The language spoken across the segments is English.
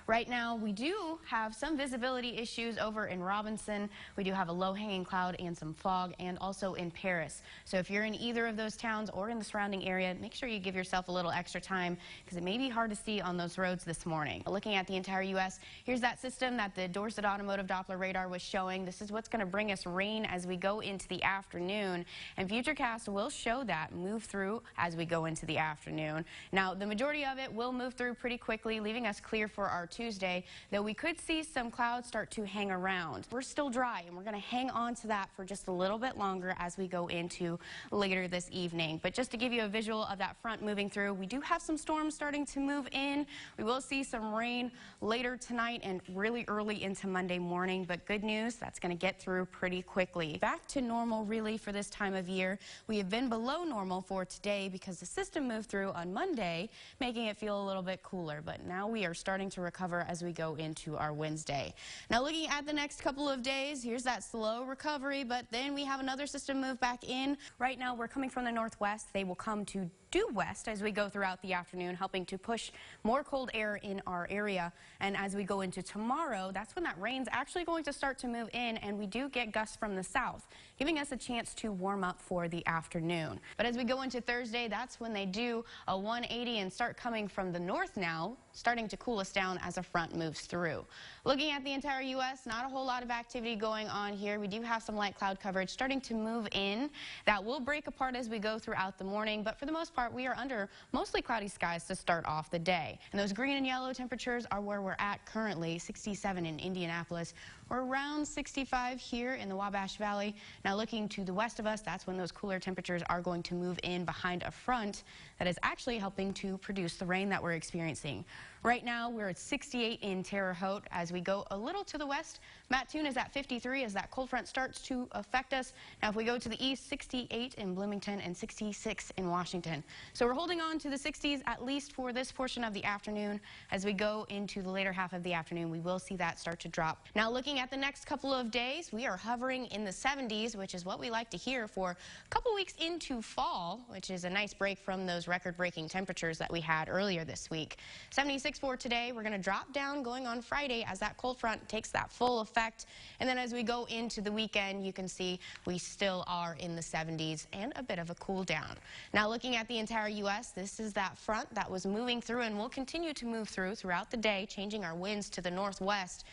Right now, we do have some visibility issues over in Robinson. We do have a low-hanging cloud and some fog, and also in Paris. So if you're in either of those towns or in the surrounding area, make sure you give yourself a little extra time because it may be hard to see on those roads this morning. Looking at the entire U.S., here's that system that the Dorset Automotive Doppler radar was showing. This is what's going to bring us rain as we go into the afternoon, and Futurecast will show that move through as we go into the afternoon. Now, the majority of it will move through pretty quickly, leaving us clear for our Tuesday, though we could see some clouds start to hang around. We're still dry, and we're going to hang on to that for just a little bit longer as we go into later this evening. But just to give you a visual of that front moving through, we do have some storms starting to move in. We will see some rain later tonight and really early into Monday morning, but good news, that's going to get through pretty quickly. Back to normal really for this time of year. We have been below normal for today because the system moved through on Monday, making it feel a little bit cooler, but now we are starting to recover as we go into our Wednesday. Now looking at the next couple of days, here's that slow recovery, but then we have another system move back in. Right now we're coming from the northwest. They will come to due west as we go throughout the afternoon, helping to push more cold air in our area. And as we go into tomorrow, that's when that rain's actually going to start to move in, and we do get gusts from the south, giving us a chance to warm up for the afternoon. But as we go into Thursday, that's when they do a 180 and start coming from the north now, starting to cool us down as a front moves through. Looking at the entire U.S., not a whole lot of activity going on here. We do have some light cloud coverage starting to move in. That will break apart as we go throughout the morning, but for the most part, we are under mostly cloudy skies to start off the day. And those green and yellow temperatures are where we're at currently, 67 in Indianapolis. We're around 65 here in the Wabash Valley. Now looking to the west of us, that's when those cooler temperatures are going to move in behind a front that is actually helping to produce the rain that we're experiencing. Right now, we're at 68 in Terre Haute. As we go a little to the west, Mattoon is at 53 as that cold front starts to affect us. Now, if we go to the east, 68 in Bloomington and 66 in Washington. So we're holding on to the 60s at least for this portion of the afternoon. As we go into the later half of the afternoon, we will see that start to drop. Now, looking at the next couple of days, we are hovering in the 70s, which is what we like to hear for a couple weeks into fall, which is a nice break from those record-breaking temperatures that we had earlier this week. 76 for today. We're going to drop down going on Friday as that cold front takes that full effect. And then as we go into the weekend, you can see we still are in the 70s and a bit of a cool down. Now looking at the entire U.S., this is that front that was moving through and will continue to move throughout the day, changing our winds to the northwest.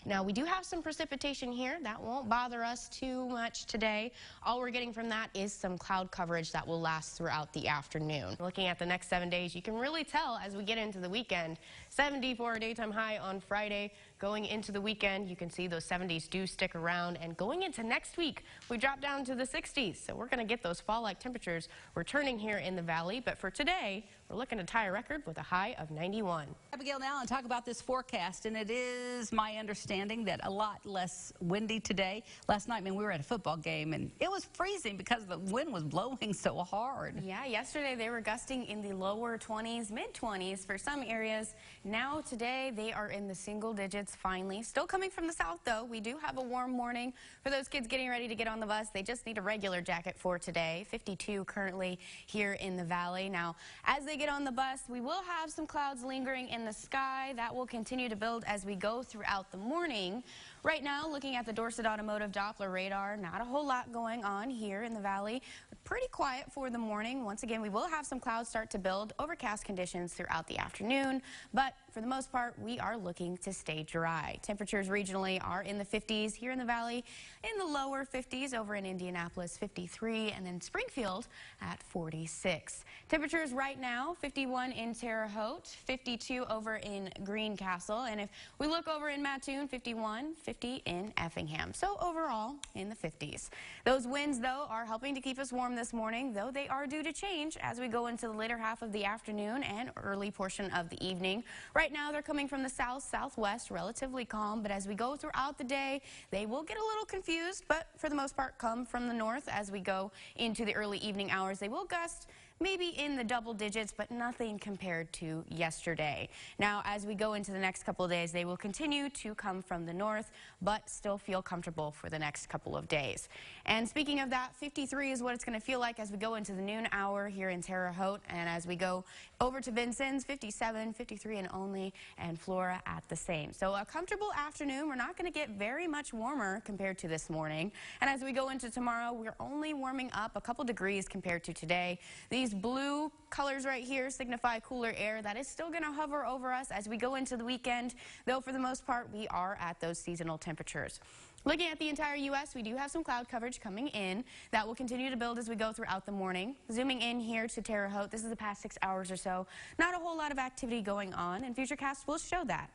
Now, we do have some precipitation here. That won't bother us too much today. All we're getting from that is some cloud coverage that will last throughout the afternoon. Looking at the next 7 days, you can really tell as we get into the weekend. 70 for a daytime high on Friday. Going into the weekend, you can see those 70s do stick around. And going into next week, we drop down to the 60s. So we're going to get those fall-like temperatures returning here in the valley. But for today, we're looking to tie a record with a high of 91. Abigail now and talk about this forecast, and it is my understanding that a lot less windy today. Last night, we were at a football game, and it was freezing because the wind was blowing so hard. Yeah, yesterday they were gusting in the lower 20s, mid-20s for some areas. Now today they are in the single digits finally. Still coming from the south, though. We do have a warm morning for those kids getting ready to get on the bus. They just need a regular jacket for today. 52 currently here in the valley. Now, as they get on the bus, we will have some clouds lingering in the sky. That will continue to build as we go throughout the morning. Right now, looking at the Dorset Automotive Doppler radar, not a whole lot going on here in the valley. Pretty quiet for the morning. Once again, we will have some clouds start to build, overcast conditions throughout the afternoon, but for the most part, we are looking to stay dry. Temperatures regionally are in the 50s here in the valley, in the lower 50s over in Indianapolis, 53, and then Springfield at 46. Temperatures right now, 51 in Terre Haute, 52 over in Greencastle, and if we look over in Mattoon, 51, 50 in Effingham. So overall, in the 50s. Those winds, though, are helping to keep us warm this morning, though they are due to change as we go into the later half of the afternoon and early portion of the evening. Right now, they're coming from the south, southwest, relatively calm, but as we go throughout the day, they will get a little confused, but for the most part, come from the north as we go into the early evening hours. They will gust maybe in the double digits, but nothing compared to yesterday. Now, as we go into the next couple of days, they will continue to come from the north, but still feel comfortable for the next couple of days. And speaking of that, 53 is what it's going to feel like as we go into the noon hour here in Terre Haute, and as we go Over to Vincennes, 57, 53 and only, and Flora at the same. So a comfortable afternoon. We're not going to get very much warmer compared to this morning. And as we go into tomorrow, we're only warming up a couple degrees compared to today. These blue colors right here signify cooler air. That is still going to hover over us as we go into the weekend, though for the most part, we are at those seasonal temperatures. Looking at the entire U.S., we do have some cloud coverage coming in. That will continue to build as we go throughout the morning. Zooming in here to Terre Haute, this is the past 6 hours or so. Not a whole lot of activity going on, and Futurecast will show that.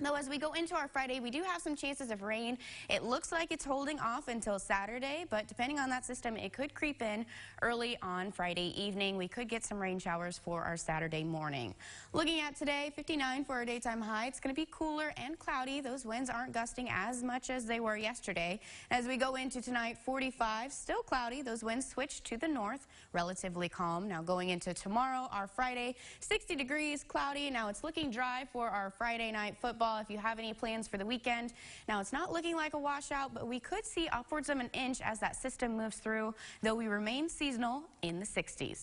Though as we go into our Friday, we do have some chances of rain. It looks like it's holding off until Saturday, but depending on that system, it could creep in early on Friday evening. We could get some rain showers for our Saturday morning. Looking at today, 59 for our daytime high. It's going to be cooler and cloudy. Those winds aren't gusting as much as they were yesterday. As we go into tonight, 45, still cloudy. Those winds switch to the north, relatively calm. Now going into tomorrow, our Friday, 60 degrees, cloudy. Now it's looking dry for our Friday night football. If you have any plans for the weekend. Now it's not looking like a washout, but we could see upwards of an inch as that system moves through, though we remain seasonal in the 60s.